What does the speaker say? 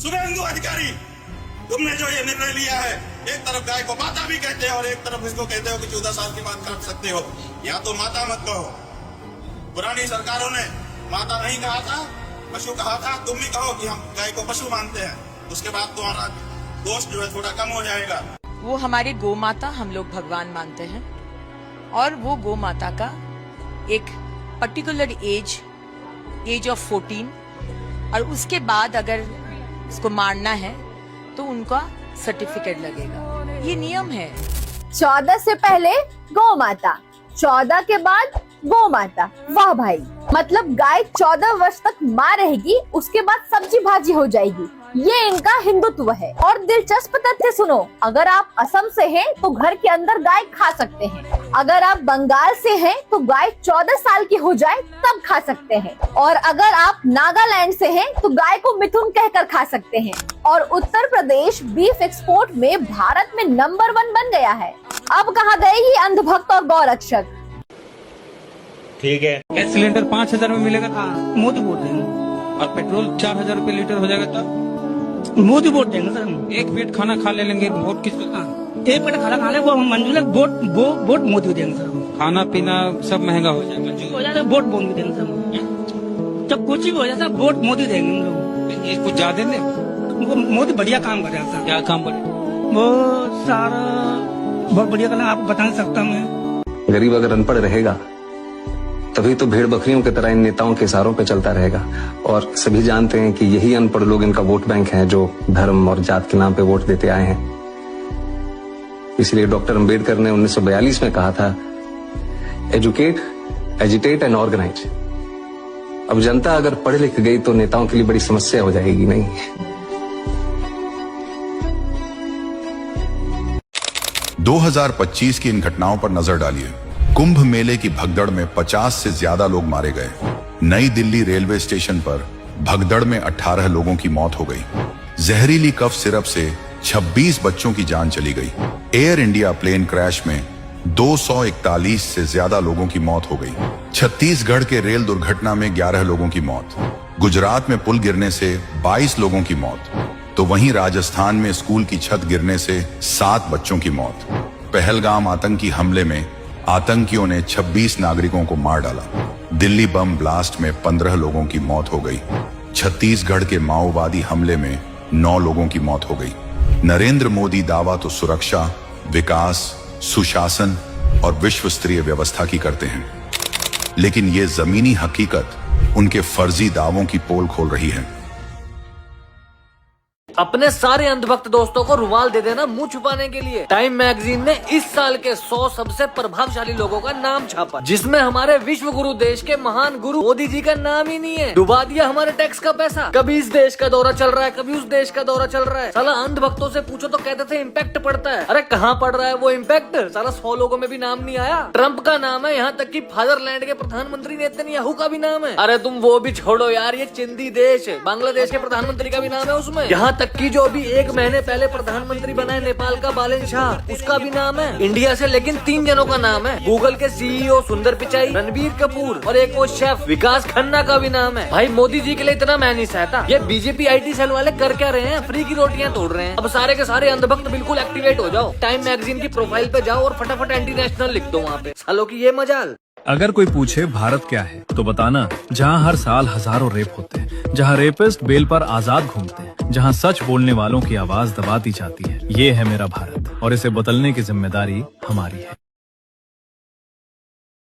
शुभेंदु अधिकारी, तुमने जो ये निर्णय लिया है, एक तरफ गाय को माता भी कहते हो और एक तरफ इसको कहते हो कि 14 साल के बाद काट सकते हो। या तो माता मत कहो। पुरानी सरकारों ने माता नहीं कहा था, पशु कहा था। तुम भी कहो कि हम गाय को पशु मानते हैं, उसके बाद तुम्हारा दोष जो है थोड़ा कम हो जाएगा। वो हमारी गौ माता हम लोग भगवान मानते हैं और वो गौ माता का एक पर्टिकुलर एज ऑफ 14 और उसके बाद अगर इसको मारना है तो उनका सर्टिफिकेट लगेगा। ये नियम है। 14 से पहले गौ माता, 14 के बाद गौ माता। वाह भाई, मतलब गाय 14 वर्ष तक माँ रहेगी, उसके बाद सब्जी भाजी हो जाएगी। ये इनका हिंदुत्व है। और दिलचस्प तथ्य सुनो, अगर आप असम से हैं तो घर के अंदर गाय खा सकते हैं। अगर आप बंगाल से हैं तो गाय 14 साल की हो जाए तब खा सकते हैं। और अगर आप नागालैंड से हैं तो गाय को मिथुन कहकर खा सकते हैं। और उत्तर प्रदेश बीफ एक्सपोर्ट में भारत में नंबर 1 बन गया है। अब कहाँ गए ये अंधभक्त और गौरक्षक। ठीक है, गैस सिलेंडर 5000 में मिलेगा, मोदी वोट देंगे। और पेट्रोल 4000 रुपए लीटर हो जाएगा तब मोदी वोट देंगे सर। हम एक पेट खाना खा लेंगे, वोट किसको? एक पेट खाना खा ले वो मंजूर है, वोट मोदी देंगे सर। खाना पीना सब महंगा हो जाएगा, हो जाएगा, वोट मोदी देंगे सर। जब कुछ भी हो जाता है वोट मोदी देंगे हम लोग। कुछ ज्यादा नहीं, वो मोदी बढ़िया काम कर रहा है सर। क्या काम कर? वो सारा बहुत बढ़िया कर, आपको बता नहीं सकता मैं। गरीब अगर अनपढ़ रहेगा तभी तो भेड़ बकरियों की तरह इन नेताओं के इशारों पे चलता रहेगा। और सभी जानते हैं कि यही अनपढ़ लोग इनका वोट बैंक है, जो धर्म और जात के नाम पे वोट देते आए हैं। इसलिए डॉक्टर अंबेडकर ने 1942 में कहा था, एजुकेट, एजिटेट एंड ऑर्गेनाइज। अब जनता अगर पढ़ लिख गई तो नेताओं के लिए बड़ी समस्या हो जाएगी। नहीं, 2025 की इन घटनाओं पर नजर डालिए। कुंभ मेले की भगदड़ में 50 से ज्यादा लोग मारे गए। नई दिल्ली रेलवे स्टेशन पर भगदड़ में 18 लोगों की मौत हो गई। जहरीली कफ सिरप से 26 बच्चों की जान चली गई। एयर इंडिया प्लेन क्रैश में 241 से ज्यादा लोगों की मौत हो गई। छत्तीसगढ़ के रेल दुर्घटना में 11 लोगों की मौत। गुजरात में पुल गिरने से 22 लोगों की मौत। तो वहीं राजस्थान में स्कूल की छत गिरने से 7 बच्चों की मौत। पहलगाम आतंकी हमले में आतंकियों ने 26 नागरिकों को मार डाला। दिल्ली बम ब्लास्ट में 15 लोगों की मौत हो गई। छत्तीसगढ़ के माओवादी हमले में 9 लोगों की मौत हो गई। नरेंद्र मोदी दावा तो सुरक्षा, विकास, सुशासन और विश्व स्तरीय व्यवस्था की करते हैं, लेकिन ये जमीनी हकीकत उनके फर्जी दावों की पोल खोल रही है। अपने सारे अंधभक्त दोस्तों को रुमाल दे देना मुंह छुपाने के लिए। टाइम मैगजीन ने इस साल के 100 सबसे प्रभावशाली लोगों का नाम छापा, जिसमें हमारे विश्व गुरु देश के महान गुरु मोदी जी का नाम ही नहीं है। डुबा दिया हमारे टैक्स का पैसा। कभी इस देश का दौरा चल रहा है, कभी उस देश का दौरा चल रहा है। साला अंधभक्तों से पूछो तो कहते थे इम्पैक्ट पड़ता है। अरे कहाँ पड़ रहा है वो इम्पैक्ट? साला 100 लोगों में भी नाम नहीं आया। ट्रंप का नाम है, यहाँ तक कि फादरलैंड के प्रधानमंत्री नेतन्याहू का भी नाम है। अरे तुम वो भी छोड़ो यार, ये चिंदी देश बांग्लादेश के प्रधानमंत्री का भी नाम है उसमें। यहाँ तक कि जो अभी 1 महीने पहले प्रधानमंत्री बना है नेपाल का बालेन शाह, उसका भी नाम है। इंडिया से लेकिन 3 जनों का नाम है। गूगल के सीईओ सुंदर पिचाई, रणबीर कपूर और एक वो शेफ विकास खन्ना का भी नाम है। भाई मोदी जी के लिए इतना मैं नहीं सहता। ये बीजेपी IT सेल वाले कर क्या रहे हैं? फ्री की रोटियां तोड़ रहे हैं। अब सारे के सारे अंधभक्त बिल्कुल एक्टिवेट हो जाओ। टाइम मैगजीन की प्रोफाइल पे जाओ और फटाफट एंटी नेशनल लिख दो वहाँ पे। सालों की ये मजाल। अगर कोई पूछे भारत क्या है तो बताना, जहाँ हर साल हजारों रेप होते हैं, जहाँ रेपिस्ट बेल पर आजाद घूमते हैं, जहाँ सच बोलने वालों की आवाज दबा दी जाती है। ये है मेरा भारत और इसे बदलने की जिम्मेदारी हमारी है।